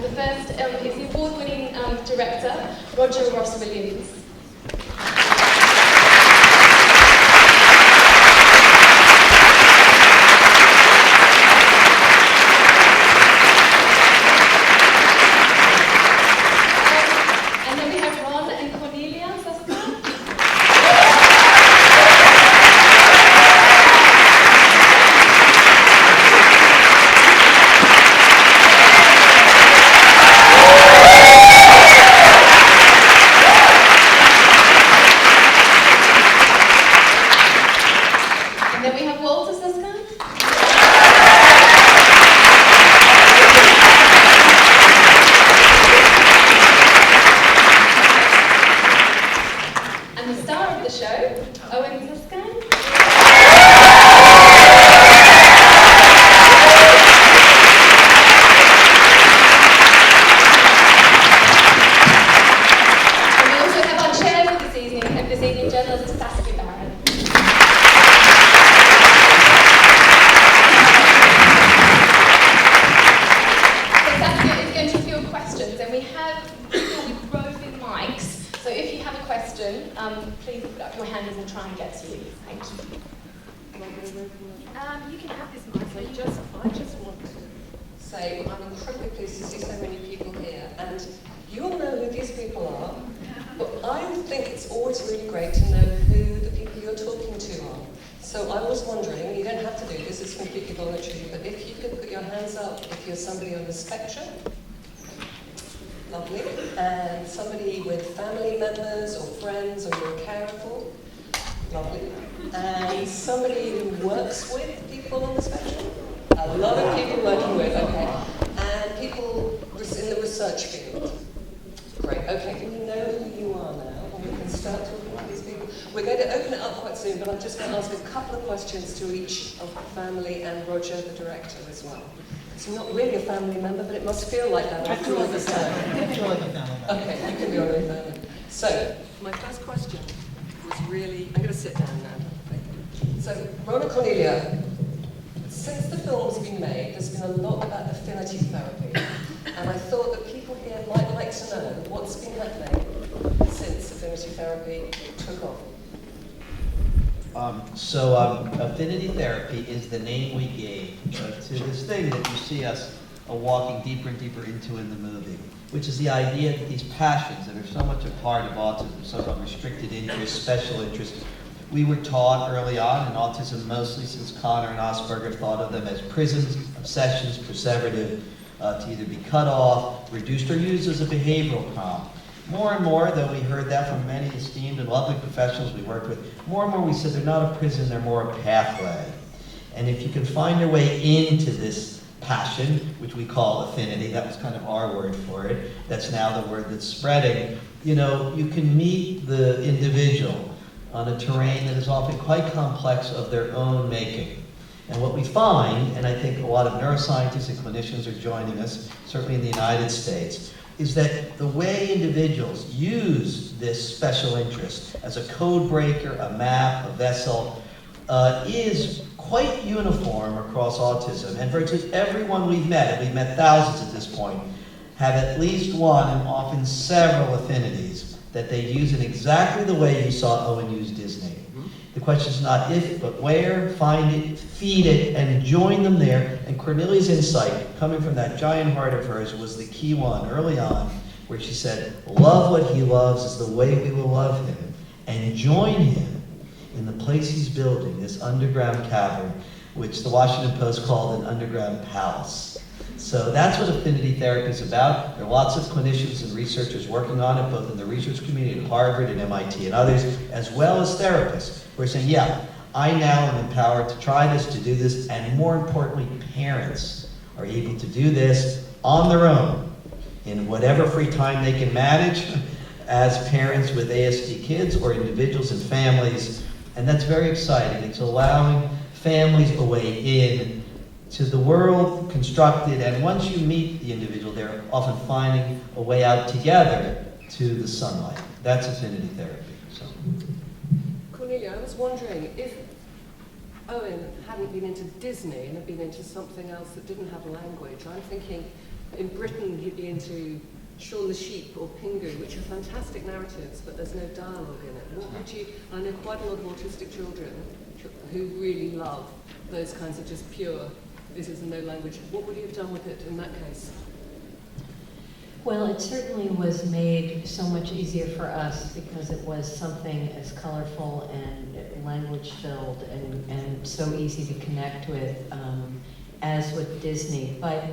The first is the award-winning director, Roger Ross Williams. And then we have Ron and Cornelia Suskind. Please put up your hand and we'll try and get to you. Thank you. You can have this mic. I just want to say I'm incredibly pleased to see so many people here, and you all know who these people are, but I think it's always really great to know who the people you're talking to are. So I was wondering, you don't have to do this, it's completely voluntary, but if you could put your hands up if you're somebody on the spectrum. Lovely. And somebody with family members or friends or you're a carer for. Lovely. And somebody who works with people on the spectrum. A lot of people working with, okay. And people in the research field. Great. Okay, we know who you are now, and we can start talking about these people. We're going to open it up quite soon, but I'm just going to ask a couple of questions to each of the family and Roger, the director, as well. It's not really a family member, but it must feel like that after all this time. I feel like a family member. Okay, you can be honorary family. So, my first question was really, I'm going to sit down now. So, Rona Cornelia, since the film's been made, there's been a lot about affinity therapy, and I thought that people here might like to know what's been happening since affinity therapy took off. Affinity therapy is the name we gave to this thing that you see us walking deeper and deeper into in the movie, which is the idea that these passions that are so much a part of autism, so-called restricted interest, special interest, we were taught early on in autism, mostly since Connor and Asperger thought of them as prisons, obsessions, perseverative, to either be cut off, reduced, or used as a behavioral problem. More and more, though we heard that from many esteemed and lovely professionals we worked with, more and more we said they're not a prison, they're more a pathway. And if you can find your way into this passion, which we call affinity, that was kind of our word for it, that's now the word that's spreading, you know, you can meet the individual on a terrain that is often quite complex of their own making. And what we find, and I think a lot of neuroscientists and clinicians are joining us, certainly in the United States, is that the way individuals use this special interest as a code breaker, a map, a vessel, is quite uniform across autism. And virtually everyone we've met, and we've met thousands at this point, have at least one and often several affinities that they use in exactly the way you saw Owen use Disney. The question is not if, but where, find it, feed it, and join them there. And Cornelia's insight, coming from that giant heart of hers, was the key one early on, where she said, love what he loves is the way we will love him, and join him in the place he's building, this underground cavern, which the Washington Post called an underground palace. So that's what affinity therapy is about. There are lots of clinicians and researchers working on it, both in the research community at Harvard and MIT and others, as well as therapists who are saying, yeah, I now am empowered to try this, to do this, and more importantly, parents are able to do this on their own in whatever free time they can manage as parents with ASD kids or individuals and families. And that's very exciting. It's allowing families a way in to the world constructed, and once you meet the individual, they're often finding a way out together to the sunlight. That's affinity therapy. So. Cornelia, I was wondering if Owen hadn't been into Disney and had been into something else that didn't have language. I'm thinking in Britain you'd be into Shaun the Sheep or Pingu, which are fantastic narratives, but there's no dialogue in it. What would you, I know quite a lot of autistic children who really love those kinds of just pure, this is no language. What would you have done with it in that case? Well, it certainly was made so much easier for us because it was something as colorful and language-filled and so easy to connect with as with Disney. But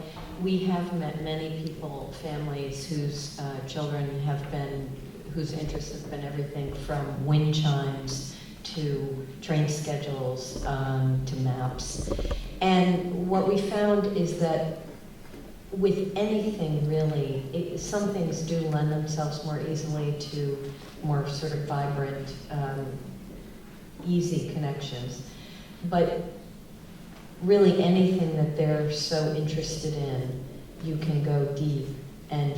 we have met many people, families whose children have been, whose interests have been everything from wind chimes to train schedules to maps. And what we found is that with anything really, some things do lend themselves more easily to more sort of vibrant, easy connections. But really anything that they're so interested in, you can go deep and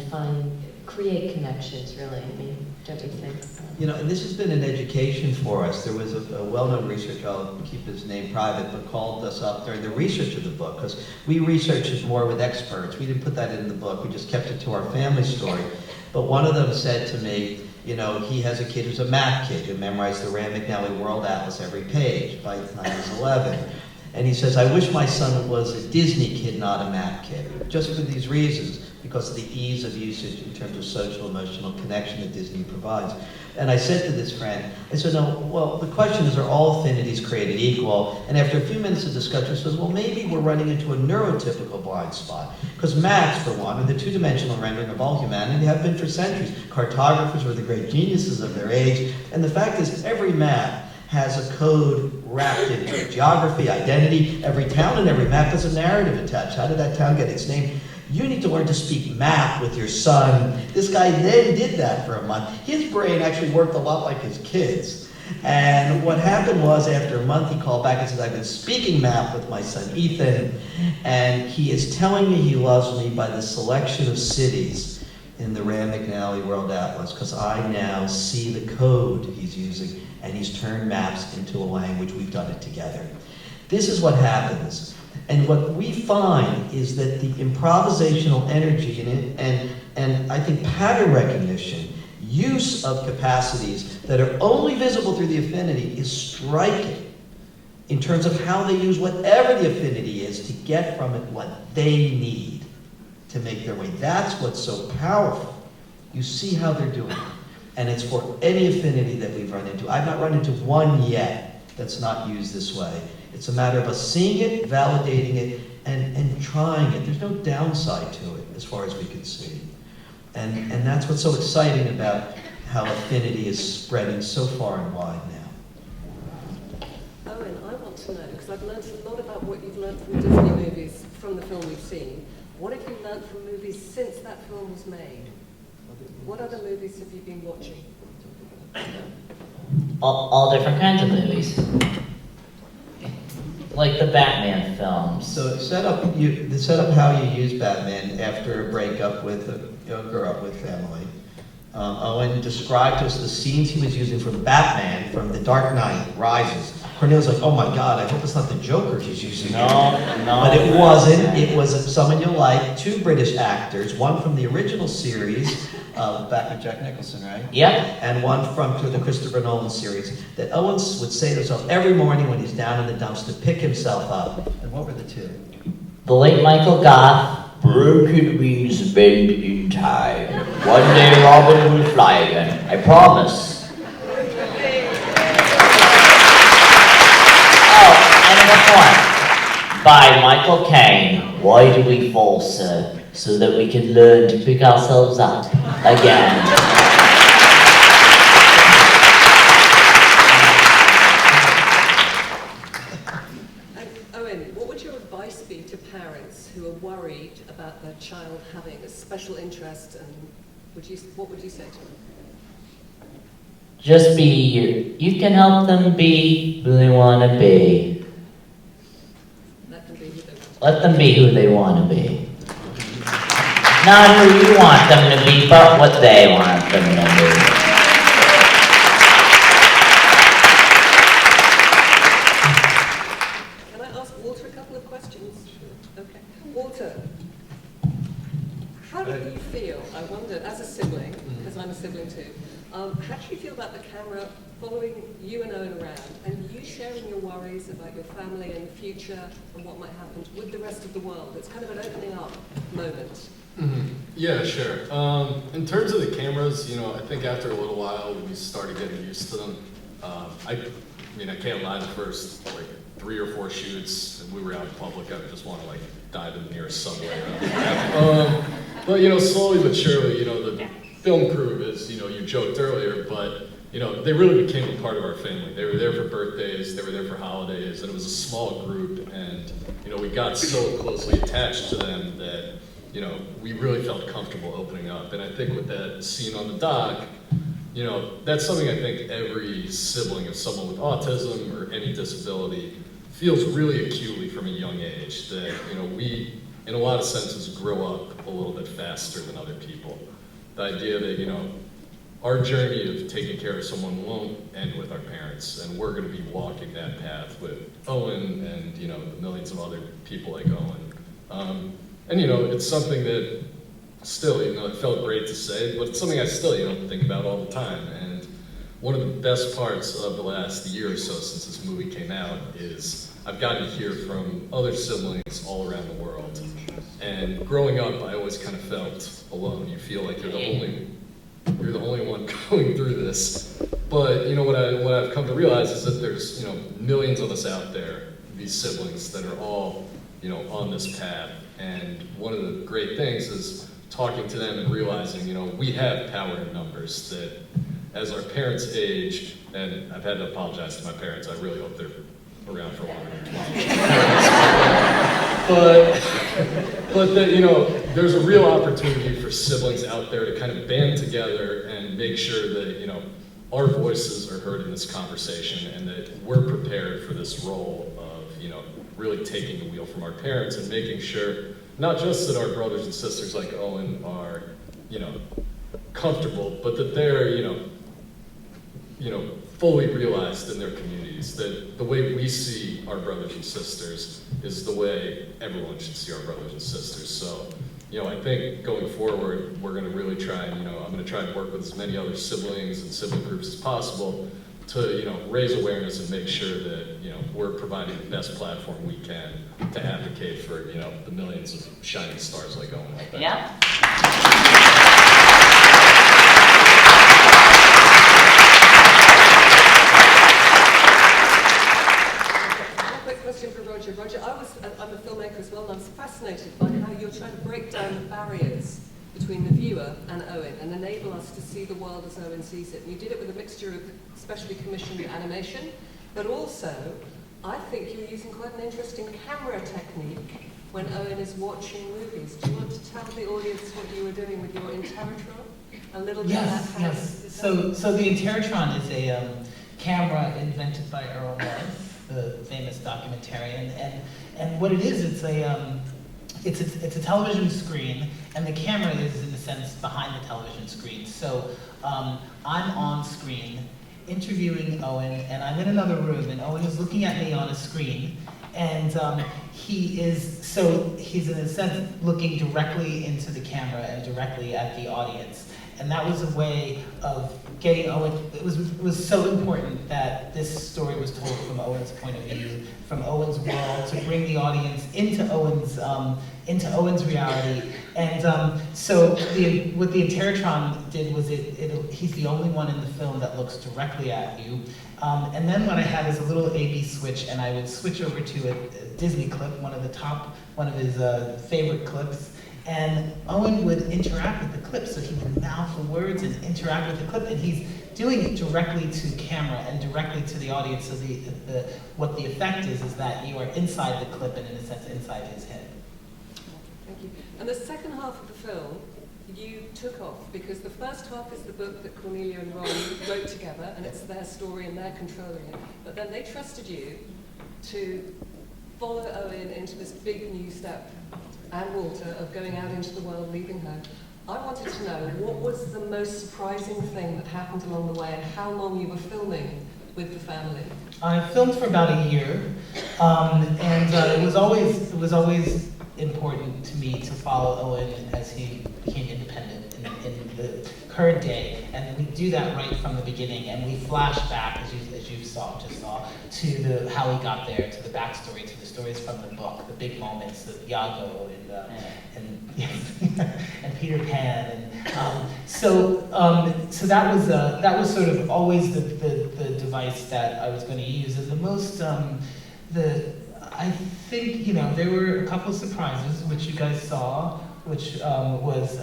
create connections, really. I mean, don't you think? You know, and this has been an education for us. There was a well-known researcher, I'll keep his name private, but called us up during the research of the book, because we researched it more with experts. We didn't put that in the book, we just kept it to our family story. But one of them said to me, you know, he has a kid who's a math kid who memorized the Rand McNally World Atlas every page by the time he was 11. And he says, I wish my son was a Disney kid, not a math kid, just for these reasons, because of the ease of usage in terms of social emotional connection that Disney provides. And I said to this friend, I said, no, well, the question is, are all affinities created equal? And after a few minutes of discussion, he says, well, maybe we're running into a neurotypical blind spot. Because maths, for one, are the two-dimensional rendering of all humanity, have been for centuries. Cartographers were the great geniuses of their age. And the fact is, every map has a code wrapped into it. Geography, identity, every town and every map has a narrative attached. How did that town get its name? You need to learn to speak math with your son. This guy then did that for a month. His brain actually worked a lot like his kids. And what happened was, after a month, he called back and said, I've been speaking math with my son Ethan, and he is telling me he loves me by the selection of cities in the Rand McNally World Atlas, because I now see the code he's using, and he's turned maps into a language. We've done it together. This is what happens. And what we find is that the improvisational energy and I think pattern recognition, use of capacities that are only visible through the affinity is striking in terms of how they use whatever the affinity is to get from it what they need to make their way. That's what's so powerful. You see how they're doing it. And it's for any affinity that we've run into. I've not run into one yet that's not used this way. It's a matter of us seeing it, validating it, and trying it. There's no downside to it as far as we can see. And that's what's so exciting about how affinity is spreading so far and wide now. Owen, I want to know, because I've learned a lot about what you've learned from Disney movies, from the film we've seen. What have you learned from movies since that film was made? What other movies have you been watching? All different kinds of movies. Like the Batman films. So set up how you use Batman after a breakup with grew up with family. Owen described to us the scenes he was using from Batman from The Dark Knight Rises. Cornelia's like, oh my God, I hope it's not the Joker he's using. No. But it wasn't. It was someone you like, two British actors, one from the original series, back with Jack Nicholson, right? Yep. And one from the Christopher Nolan series, that Owen would say to himself every morning when he's down in the dumps to pick himself up. And what were the two? The late Michael Goff. Broken wings bend in time. One day Robin will fly again. I promise. Oh, and one more. By Michael Caine. Why do we fall, sir? So that we can learn to pick ourselves up again. Owen, what would your advice be to parents who are worried about their child having a special interest, and what would you say to them? Just be you. You can help them be who they want to be. Let them be who they want. Let them be who they want to be. Not who you want them to be, but what they want them to be. Can I ask Walter a couple of questions? Okay. Walter, How do you feel, I wonder, as a sibling, because I'm a sibling too, how do you feel about the camera following you and Owen around, and you sharing your worries about your family and the future and what might happen with the rest of the world? It's kind of an opening up moment. Yeah, sure. In terms of the cameras, you know, I think after a little while we started getting used to them. I mean, I can't lie, the first like 3 or 4 shoots, and we were out in public, I would just want to like dive in the nearest subway. But you know, slowly but surely, you know, the film crew is, you know, you joked earlier, but you know, they really became a part of our family. They were there for birthdays, they were there for holidays, and it was a small group, and you know, we got so closely attached to them that, you know, we really felt comfortable opening up. And I think with that scene on the dock, you know, that's something I think every sibling of someone with autism or any disability feels really acutely from a young age, that, you know, we, in a lot of senses, grow up a little bit faster than other people. The idea that, you know, our journey of taking care of someone won't end with our parents, and we're going to be walking that path with Owen and, you know, the millions of other people like Owen. And, you know, it's something that still, you know, it felt great to say, but it's something I still, you know, think about all the time. And one of the best parts of the last year or so since this movie came out is I've gotten to hear from other siblings all around the world. And growing up, I always kind of felt alone. You feel like you're the only one going through this. But you know what I've come to realize is that there's, you know, millions of us out there, these siblings that are all, you know, on this path. And one of the great things is talking to them and realizing, you know, we have power in numbers, that as our parents age, and I've had to apologize to my parents, I really hope they're around for longer than 20. But that, you know, there's a real opportunity for siblings out there to kind of band together and make sure that, you know, our voices are heard in this conversation, and that we're prepared for this role of, you know, really taking the wheel from our parents and making sure not just that our brothers and sisters like Owen are, you know, comfortable, but that they're, you know, fully realized in their communities, that the way we see our brothers and sisters is the way everyone should see our brothers and sisters. So, you know, I think going forward, we're going to really try and, you know, I'm going to try and work with as many other siblings and sibling groups as possible to, you know, raise awareness and make sure that, you know, we're providing the best platform we can to advocate for, you know, the millions of shining stars like Owen like that. Yeah. Roger, I'm a filmmaker as well, and I was fascinated by how you're trying to break down the barriers between the viewer and Owen and enable us to see the world as Owen sees it. And you did it with a mixture of specially commissioned animation, but also, I think you're using quite an interesting camera technique when Owen is watching movies. Do you want to tell the audience what you were doing with your Interrotron? A little bit Yes, about how yes. So the Interrotron is a camera invented by Earl Morris, the famous documentarian, and what it is, it's a television screen, and the camera is, in a sense, behind the television screen. So I'm on screen interviewing Owen, and I'm in another room, and Owen is looking at me on a screen, and he's in a sense looking directly into the camera and directly at the audience. And that was a way of getting Owen. It was so important that this story was told from Owen's point of view, from Owen's world, to bring the audience into Owen's reality. And so what the Interrotron did was he's the only one in the film that looks directly at you. And then what I had is a little A/B switch, and I would switch over to a Disney clip, one of his favorite clips. And Owen would interact with the clip, so he would mouth the words and interact with the clip, and he's doing it directly to camera and directly to the audience. So what the effect is that you are inside the clip and, in a sense, inside his head. Thank you. And the second half of the film, you took off, because the first half is the book that Cornelia and Ron wrote together, and it's their story and they're controlling it. But then they trusted you to follow Owen into this big new step, and Walter, of going out into the world, leaving her. I wanted to know, what was the most surprising thing that happened along the way, and how long you were filming with the family? I filmed for about a year, and it was always important to me to follow Owen as he became independent in the current day, and we do that right from the beginning, and we flash back, as you just saw, to how he got there, to the backstory, to the stories from the book, the big moments of Iago and Peter Pan, and so that was sort of always the device that I was going to use, and the most I think, there were a couple of surprises, which you guys saw, which was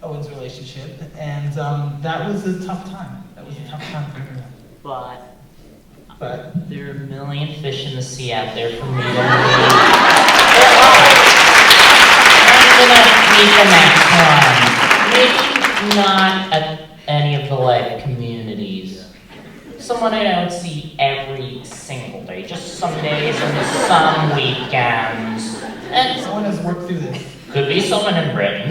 Owen's relationship, and that was a tough time. That was a tough time for everyone. But there are a million fish in the sea out there for me to meet. I'm gonna meet the next one. Maybe not at any of the life communities. Someone I don't see every single day, just some days and some weekends. And Someone has worked through this. could be someone in Britain.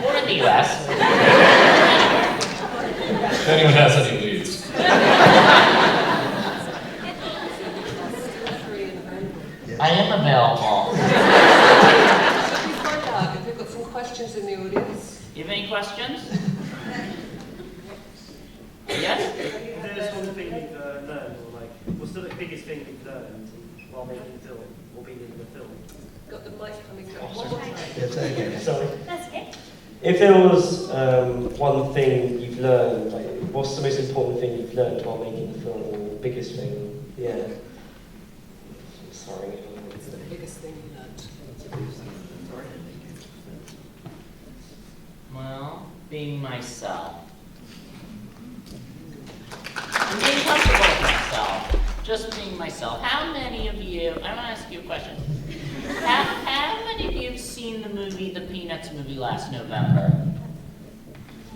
Or in the US. If anyone has any leads. I am available. Should we find out if we've got some questions in the audience? You have any questions? Yes? There's one thing you've learned, or like, what's the biggest thing you've learned while making the film, or being in the film? Got the mic coming through. One more time. Yeah, say again. Sorry. That's okay. If there was one thing you've learned, like, what's the most important thing you've learned while making the film, or the biggest thing? Yeah. Sorry. What's the biggest thing you learned? Well, being myself. I'm being comfortable with myself. Just being myself. How many of you, I want to ask you a question. How many of you have seen the Peanuts movie last November?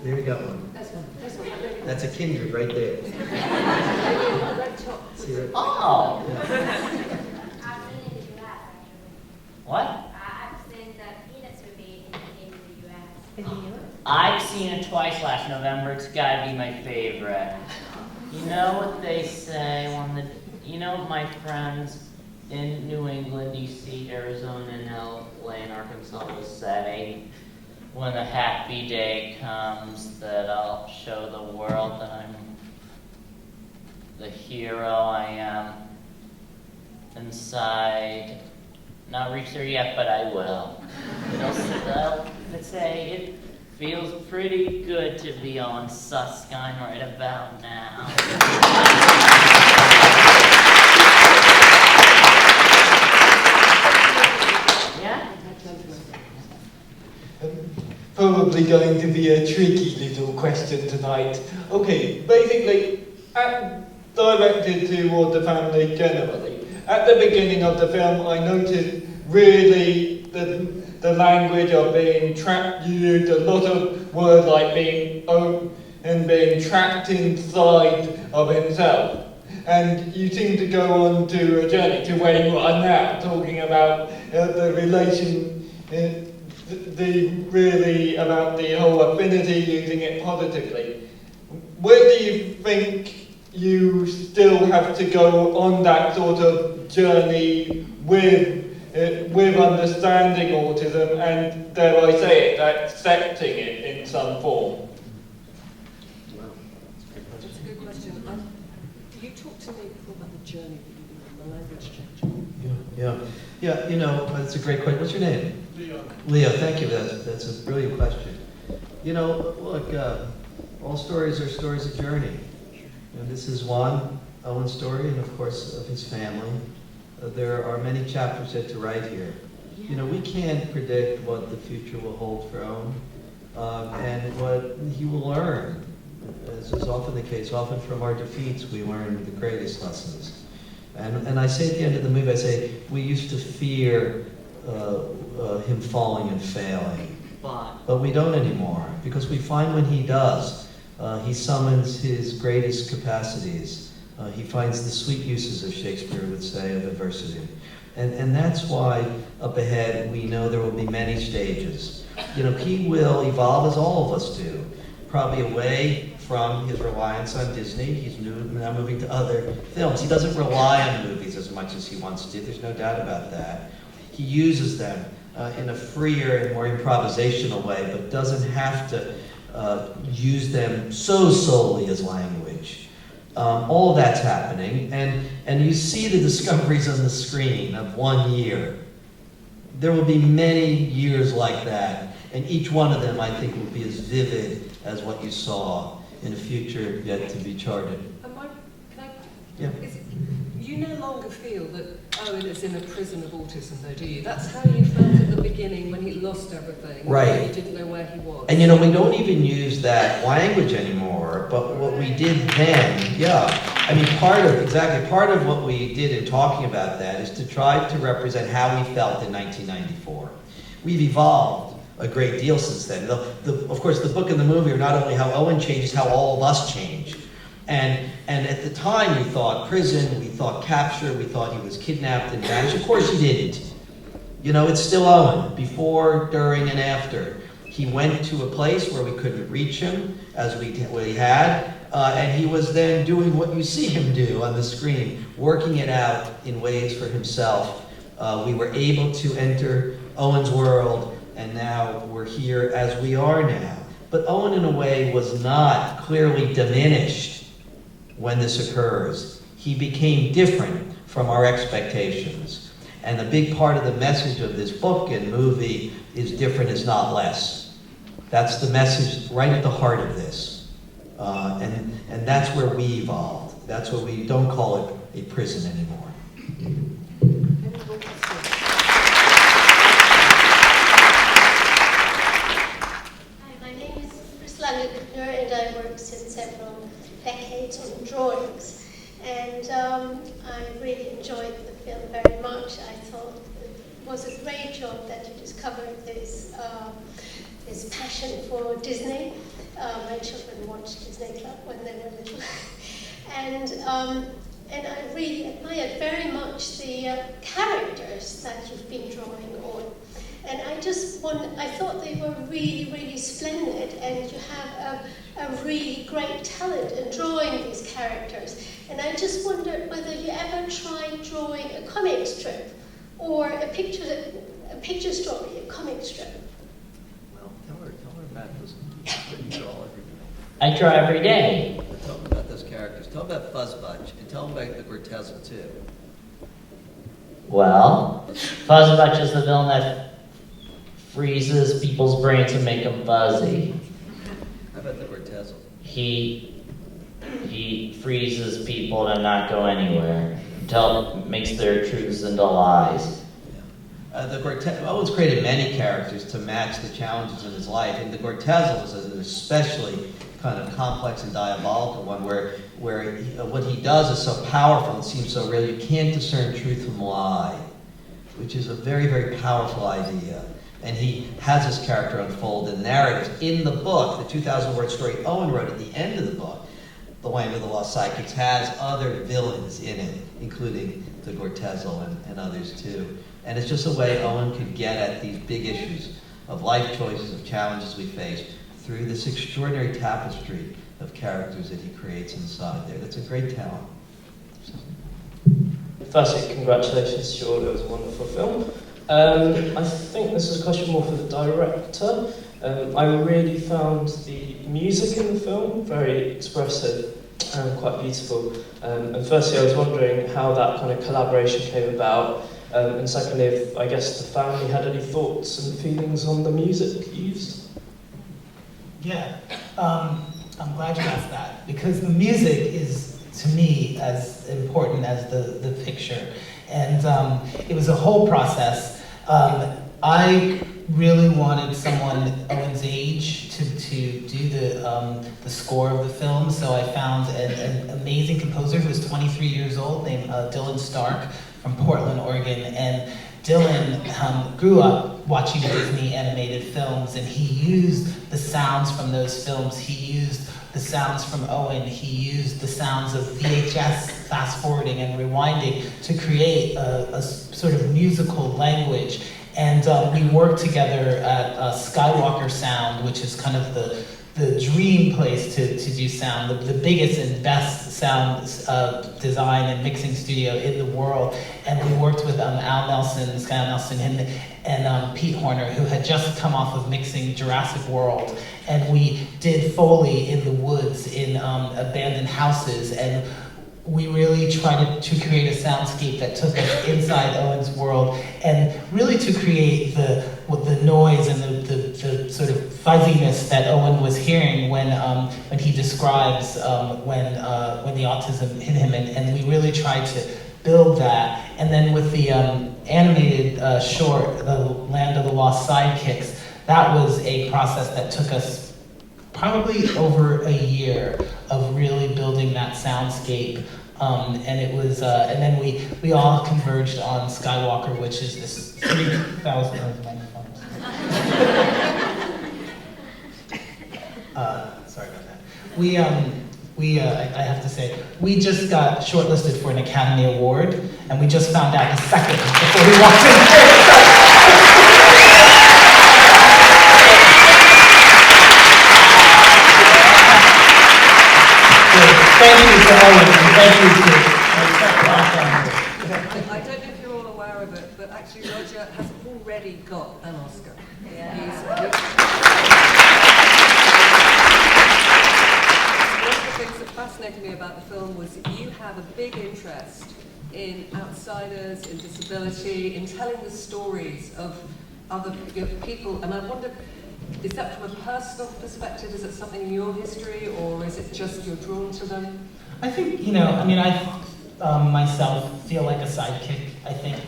There we go one. That's one. That's a kindred right there. Red top. See that? Oh, Yeah. I've seen it in the US, actually. what? I've seen the Peanuts movie in the US. In the US? I've seen it twice last November. It's gotta be my favorite. You know what they say my friends in New England, DC, Arizona, and LA, and Arkansas will say, when a happy day comes, that I'll show the world that I'm the hero I am inside. Not reached there yet, but I will. They'll say it feels pretty good to be on Suskind right about now. Yeah? Probably going to be a tricky little question tonight. Okay, basically, directed toward the family generally. At the beginning of the film, I noticed really the language of being trapped. You used a lot of words like being trapped inside of himself. And you seem to go on to a journey to where you are now, talking about the relation, really about the whole affinity, using it positively. Where do you think you still have to go on that sort of journey with understanding autism and, dare I say it, accepting it in some form? That's a good question. You talked to me before about the journey that you've been on, the language change. Yeah, that's a great question. What's your name? Leo, thank you. That's a brilliant question. Look, all stories are stories of journey. And this is one, Owen's story, and of course of his family. There are many chapters yet to write here. We can't predict what the future will hold for Owen, and what he will learn. As is often the case, often from our defeats we learn the greatest lessons. And I say at the end of the movie, I say, we used to fear him falling and failing. But we don't anymore, because we find when he does, he summons his greatest capacities. He finds the sweet uses, as Shakespeare would say, of adversity. And that's why up ahead we know there will be many stages. He will evolve as all of us do, probably away from his reliance on Disney. He's now moving to other films. He doesn't rely on movies as much as he wants to. There's no doubt about that. He uses them in a freer and more improvisational way, but doesn't have to use them so solely as language. All of that's happening, and you see the discoveries on the screen of 1 year. There will be many years like that, and each one of them, I think, will be as vivid as what you saw in a future yet to be charted. You no longer feel that Owen is in a prison of autism, though, do you? That's how you felt at the beginning when he lost everything. Right. You didn't know where he was. And we don't even use that language anymore, but what we did then, part of what we did in talking about that is to try to represent how we felt in 1994. We've evolved a great deal since then. Of course, the book and the movie are not only how Owen changes, how all of us change. And at the time, we thought prison, we thought capture, we thought he was kidnapped and vanished. Of course he didn't. It's still Owen, before, during, and after. He went to a place where we couldn't reach him, as we had, and he was then doing what you see him do on the screen, working it out in ways for himself. We were able to enter Owen's world, and now we're here as we are now. But Owen, in a way, was not clearly diminished when this occurs. He became different from our expectations. And a big part of the message of this book and movie is different is not less. That's the message right at the heart of this. And that's where we evolved. That's where we don't call it a prison anymore. Hi, my name is Veganluke, and I work since several decades on drawings. And I really enjoyed the film very much. I thought it was a great job that you discovered this passion for Disney. My children watched Disney Club when they were little. And I really admired very much the characters that you've been drawing on. And I thought they were really, really splendid, and you have a really great talent in drawing these characters. And I just wondered whether you ever tried drawing a comic strip or a picture story, a comic strip. Well, tell her about those that you draw every day. I draw every day. Tell them about those characters. Tell them about Fuzzbudge, and tell them about the Gortezel too. Well, Fuzzbudge is the villain that freezes people's brains and make them fuzzy. How about the Gortezel? He freezes people to not go anywhere until it makes their truths into lies. Owen's created many characters to match the challenges of his life, and the Gortezel was an especially kind of complex and diabolical one, where what he does is so powerful and seems so real, you can't discern truth from lie, which is a very, very powerful idea. And he has his character unfold in narratives. In the book, the 2,000-word story Owen wrote at the end of the book, The Land of the Lost Psychics, has other villains in it, including the Gortezel and others too. And it's just a way Owen could get at these big issues of life choices, of challenges we face, through this extraordinary tapestry of characters that he creates inside there. That's a great talent. Firstly, congratulations, Sean. It was a wonderful film. I think this is a question more for the director. I really found the music in the film very expressive and quite beautiful. And firstly, I was wondering how that kind of collaboration came about. And secondly, if I guess the family had any thoughts and feelings on the music used. Yeah, I'm glad you asked that, because the music is, to me, as important as the picture. And it was a whole process. I really wanted someone Owen's age to do the score of the film, so I found an amazing composer who was 23 years old named Dylan Stark from Portland, Oregon. And Dylan grew up watching Disney animated films, and he used the sounds from those films. He used the sounds from Owen. He used the sounds of VHS fast forwarding and rewinding to create a sort of musical language. And we worked together at Skywalker Sound, which is kind of the the dream place to do sound, the biggest and best sound design and mixing studio in the world. And we worked with Al Nelson, Sky Nelson, and Pete Horner, who had just come off of mixing Jurassic World. And we did Foley in the woods, in abandoned houses, and we really tried to create a soundscape that took us inside Owen's world, and really to create the noise and the sort of fuzziness that Owen was hearing when he describes when the autism hit him, and we really tried to build that. And then with the animated short, The Land of the Lost Sidekicks, that was a process that took us probably over a year of really building that soundscape. And it was, and then we all converged on Skywalker, which is this 3,000 microphones. Sorry about that. I have to say, we just got shortlisted for an Academy Award, and we just found out the second before we walked in here. Thank you to Owen, and thank you to I don't know if you're all aware of it, but actually Roger has already got an Oscar. Yeah. One of the things that fascinated me about the film was that you have a big interest in outsiders, in disability, in telling the stories of other people, and I wonder, is that from a personal perspective? Is it something in your history, or is it just you're drawn to them? I think, I myself feel like a sidekick. I think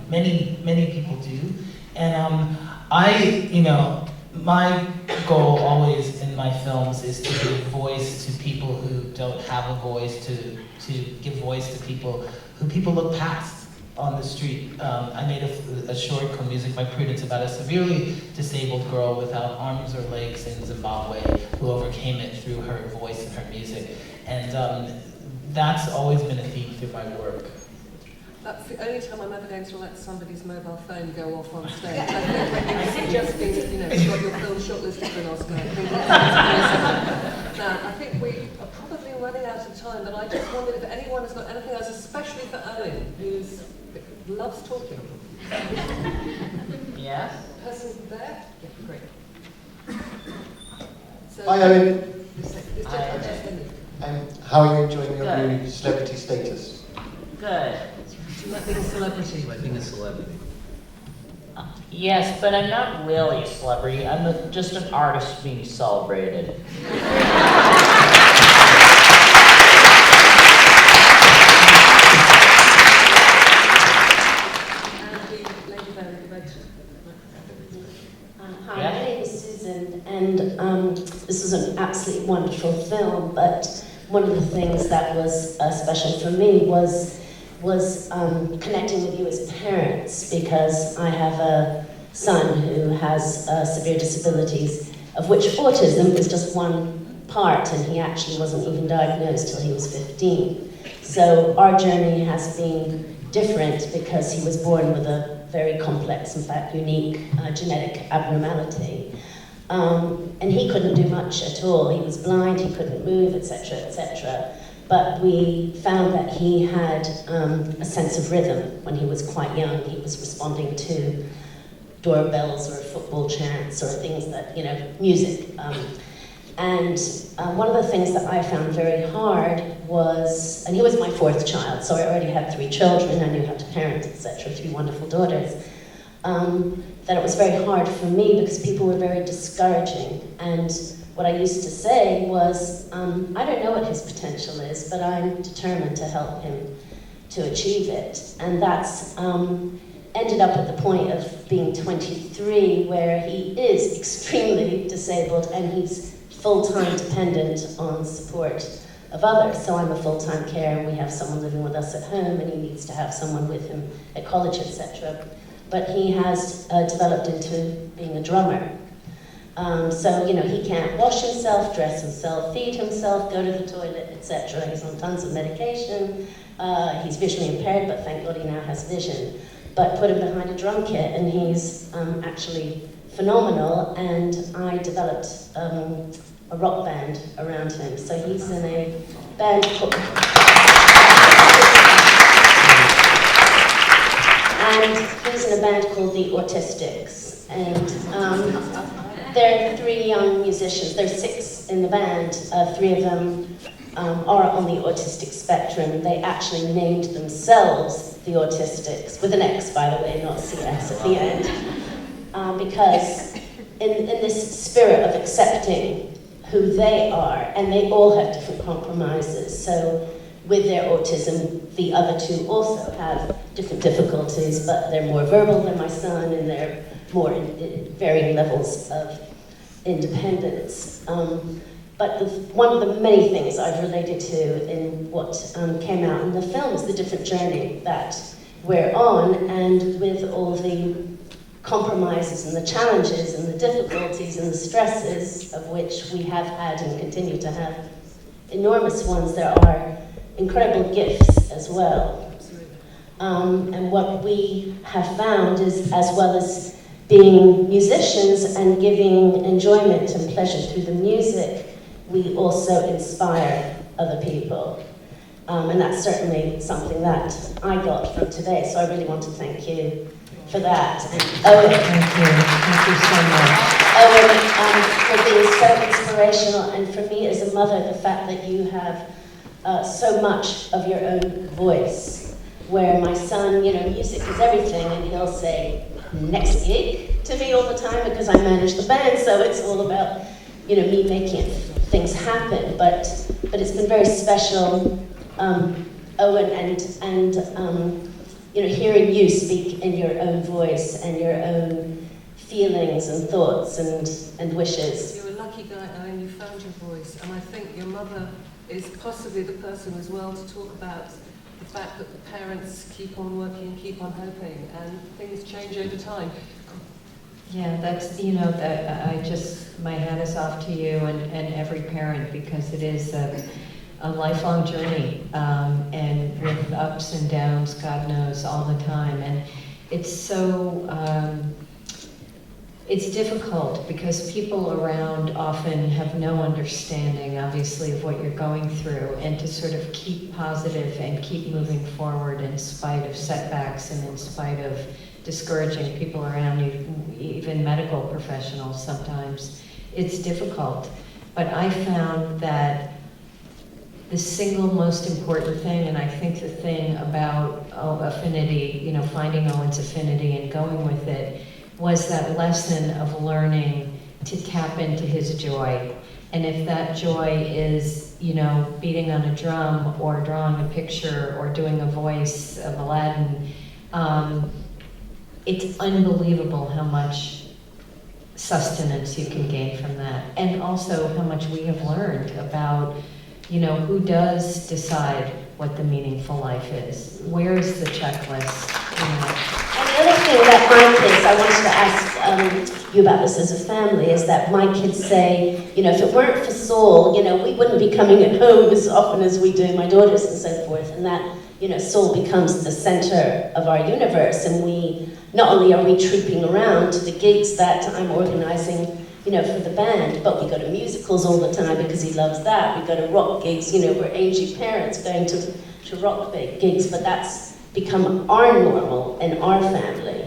many people do. And my goal always in my films is to give voice to people who don't have a voice, to give voice to people who people look past on the street. I made a short called Music by Prudence about a severely disabled girl without arms or legs in Zimbabwe who overcame it through her voice and her music. And that's always been a theme through my work. That's the only time I'm ever going to let somebody's mobile phone go off on stage. I think when you've suggesting, got your film shortlisted for an Oscar, I think that's Now, I think we are probably running out of time, but I just wondered if anyone has got anything else, especially for Owen, who loves talking. Yes? Person there? Yeah, great. So, Hi, Owen. How are you enjoying your new celebrity status? Good. Do you like being a celebrity? Like being a celebrity. Yes, but I'm not really a celebrity. I'm just an artist being celebrated. Hi, my name is Susan, and this was an absolutely wonderful film, but one of the things that was special for me was connecting with you as parents, because I have a son who has severe disabilities, of which autism is just one part, and he actually wasn't even diagnosed till he was 15. So our journey has been different because he was born with a very complex, in fact unique genetic abnormality. And he couldn't do much at all. He was blind, he couldn't move, etc., etc. But we found that he had a sense of rhythm when he was quite young. He was responding to doorbells or football chants or things that, music. And one of the things that I found very hard was, and he was my fourth child, so I already had 3 children, I knew how to parent, etc., 3 wonderful daughters, that it was very hard for me because people were very discouraging. And what I used to say was, I don't know what his potential is, but I'm determined to help him to achieve it. And that's ended up at the point of being 23, where he is extremely disabled and he's full-time dependent on support of others. So I'm a full-time carer, and we have someone living with us at home, and he needs to have someone with him at college, etc. But he has developed into being a drummer. So, he can't wash himself, dress himself, feed himself, go to the toilet, etc. He's on tons of medication. He's visually impaired, but thank God he now has vision. But put him behind a drum kit, and he's actually phenomenal. And I developed a rock band around him. So he's in a band called... And he's in a band called the Autistics. And there are 3 young musicians. There's 6 in the band. 3 of them are on the autistic spectrum. They actually named themselves the Autistics, with an X, by the way, not CS at the end. Because in this spirit of accepting who they are, and they all have different compromises. So with their autism, the other 2 also have different difficulties, but they're more verbal than my son, and they're more in varying levels of independence. But one of the many things I've related to in what came out in the film is the different journey that we're on, and with all the compromises and the challenges and the difficulties and the stresses of which we have had and continue to have enormous ones, there are incredible gifts as well. And what we have found is, as well as being musicians and giving enjoyment and pleasure through the music, we also inspire other people. And that's certainly something that I got from today, so I really want to thank you for that. And Owen, Thank you so much. Owen, for being so inspirational, and for me as a mother, the fact that you have so much of your own voice, where my son, music is everything, and he'll say, next gig to me all the time, because I manage the band, so it's all about, me making things happen. But it's been very special, Owen, and hearing you speak in your own voice and your own feelings and thoughts and wishes. You're a lucky guy, Owen, you found your voice, and I think your mother is possibly the person as well to talk about the fact that the parents keep on working, keep on hoping, and things change over time. Yeah, that's, my hat is off to you and every parent, because it is a lifelong journey, and with ups and downs, God knows, all the time. And it's so, it's difficult because people around often have no understanding, obviously, of what you're going through, and to sort of keep positive and keep moving forward in spite of setbacks and in spite of discouraging people around you, even medical professionals sometimes. It's difficult. But I found that the single most important thing, and I think the thing about affinity, finding Owen's affinity and going with it, was that lesson of learning to tap into his joy. And if that joy is, beating on a drum or drawing a picture or doing a voice of Aladdin, it's unbelievable how much sustenance you can gain from that. And also how much we have learned about, who does decide what the meaningful life is? Where is the checklist? And the other thing that my kids, I wanted to ask you about this as a family, is that my kids say, if it weren't for Saul, we wouldn't be coming at home as often as we do, my daughters and so forth, and that, Saul becomes the center of our universe, and we, not only are we trooping around to the gigs that I'm organizing, for the band, but we go to musicals all the time because he loves that. We go to rock gigs, we're aging parents going to rock gigs, but that's become our normal in our family.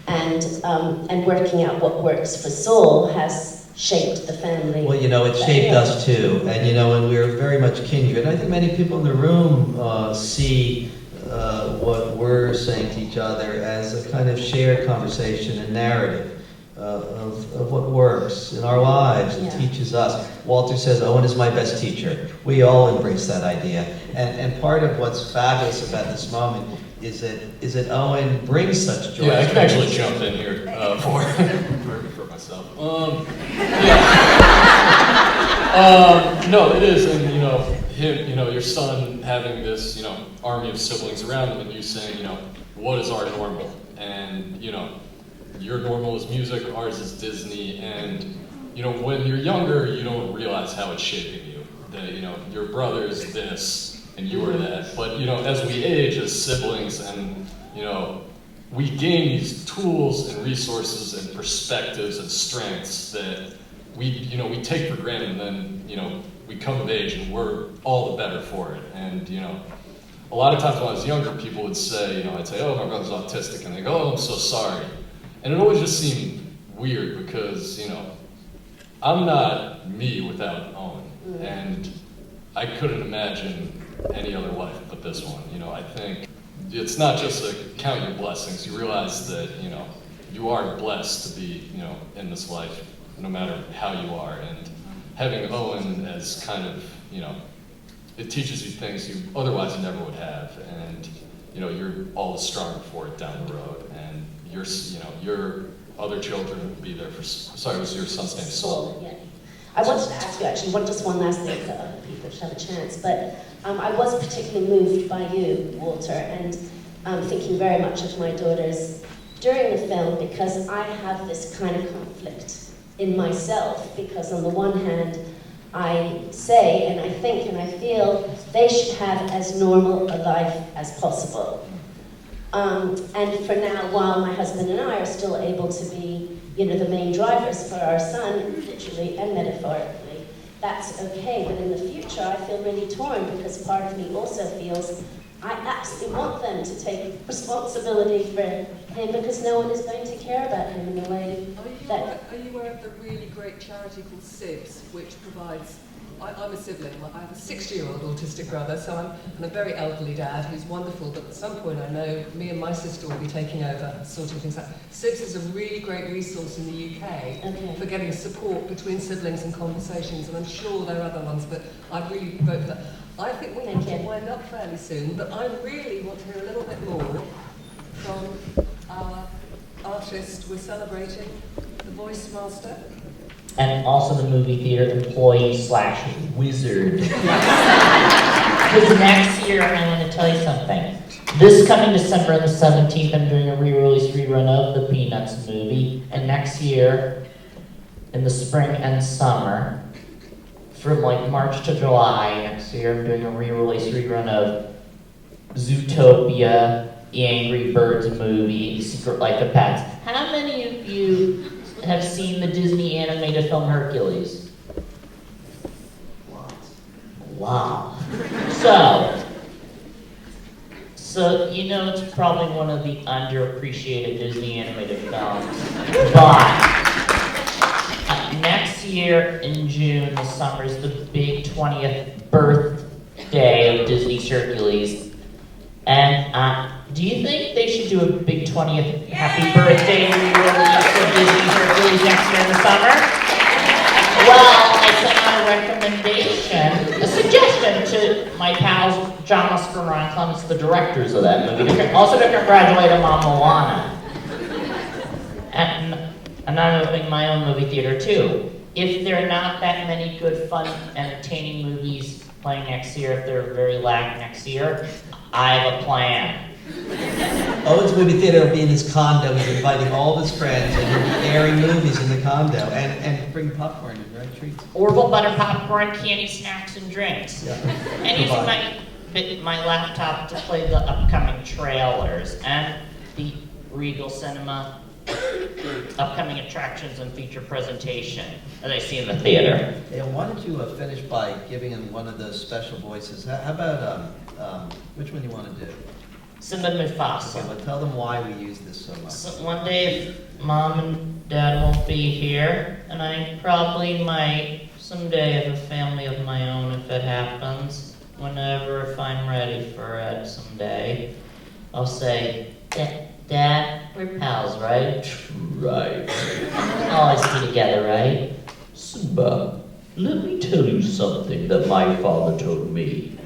And working out what works for Saul has shaped the family. Well, it shaped us too. And, and we're very much kindred. I think many people in the room see what we're saying to each other as a kind of shared conversation and narrative of what works in our lives and teaches us. Walter says, Owen is my best teacher. We all embrace that idea. And part of what's fabulous about this moment is that Owen brings such joy. Yeah, I can actually jump in here for myself. No, it is, and him, your son having this, army of siblings around him, and you saying, what is our normal? And your normal is music, ours is Disney, and when you're younger, you don't realize how it's shaping you. That your brother is this, and you are that. But as we age as siblings, and we gain these tools and resources and perspectives and strengths that we take for granted, and then, we come of age and we're all the better for it. And, a lot of times when I was younger, people would say, I'd say, oh, my brother's autistic, and they go, oh, I'm so sorry. And it always just seemed weird because, I'm not me without Owen. And I couldn't imagine any other life but this one. I think it's not just a count your blessings. You realize that, you are blessed to be, in this life, no matter how you are. And having Owen as kind of, it teaches you things you otherwise never would have. And, you're all the stronger for it down the road. And your other children will be there for, sorry, was your son's name Saul? Yeah. I wanted to ask you actually, just one last thing so other people should have a chance, but I was particularly moved by you, Walter, and thinking very much of my daughters during the film because I have this kind of conflict in myself because on the one hand, I say and I think and I feel they should have as normal a life as possible. And for now, while my husband and I are still able to be, the main drivers for our son, literally and metaphorically, that's okay. But in the future, I feel really torn because part of me also feels I absolutely want them to take responsibility for him because no one is going to care about him in the way that... Are you aware of the really great charity called SIBS, which provides... I'm a sibling. I have a 60-year-old autistic brother, so I'm a very elderly dad who's wonderful, but at some point I know me and my sister will be taking over, sorting things out. SIBS is a really great resource in the UK for getting support between siblings and conversations, and I'm sure there are other ones, but I really vote for that. I think we have to wind up fairly soon, but I really want to hear a little bit more from our artist we're celebrating, the voice master. And also the movie theater employee/wizard. Because next year, I'm going to tell you something. This coming December the 17th, I'm doing a re-release rerun of the Peanuts movie. And next year, in the spring and summer, from like March to July next year, I'm doing a re-release rerun of Zootopia, the Angry Birds movie, Secret Life of Pets. How many of you have seen the Disney animated film Hercules? Wow. So it's probably one of the underappreciated Disney animated films. But next year in June, the summer, is the big 20th birthday of Disney's Hercules. And do you think they should do a big 20th happy birthday re-release of Disney's Hercules next year in the summer? Well, I sent out a recommendation, a suggestion to my pals John Oscar and Ron Clements, the directors of that movie, also to congratulate them on Moana. And I'm opening my own movie theater too. If there are not that many good, fun, entertaining movies playing next year, if they're very lack next year, I have a plan. Owen's movie theater will be in his condo. He's inviting all of his friends, and he'll be airing movies in the condo, and bring popcorn and right treats. Orville butter popcorn, candy, snacks, and drinks. Yeah. And using my laptop to play the upcoming trailers and the Regal Cinema upcoming attractions and feature presentation that I see in the theater. Yeah, why don't you finish by giving him one of those special voices? How about which one do you want to do? Simba and Mufasa. Okay, well, tell them why we use this so much. So one day, if Mom and Dad won't be here, and I probably might someday have a family of my own if it happens, if I'm ready for it someday, I'll say, Dad, we're pals, right? Right. We'll always be together, right? Simba, let me tell you something that my father told me.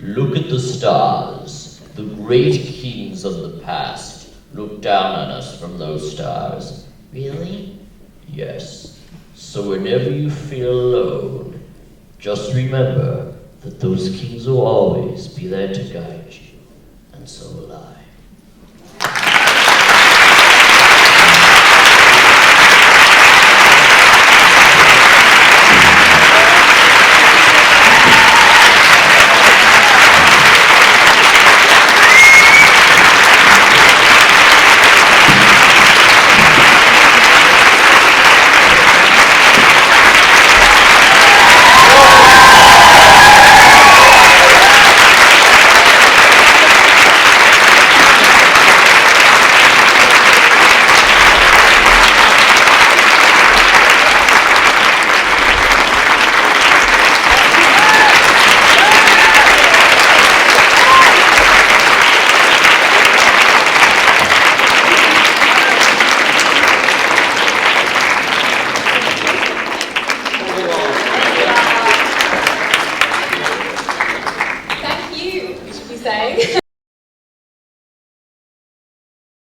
Look at the stars. The great kings of the past look down on us from those stars. Really? Yes. So whenever you feel alone, just remember that those kings will always be there to guide you. And so will I.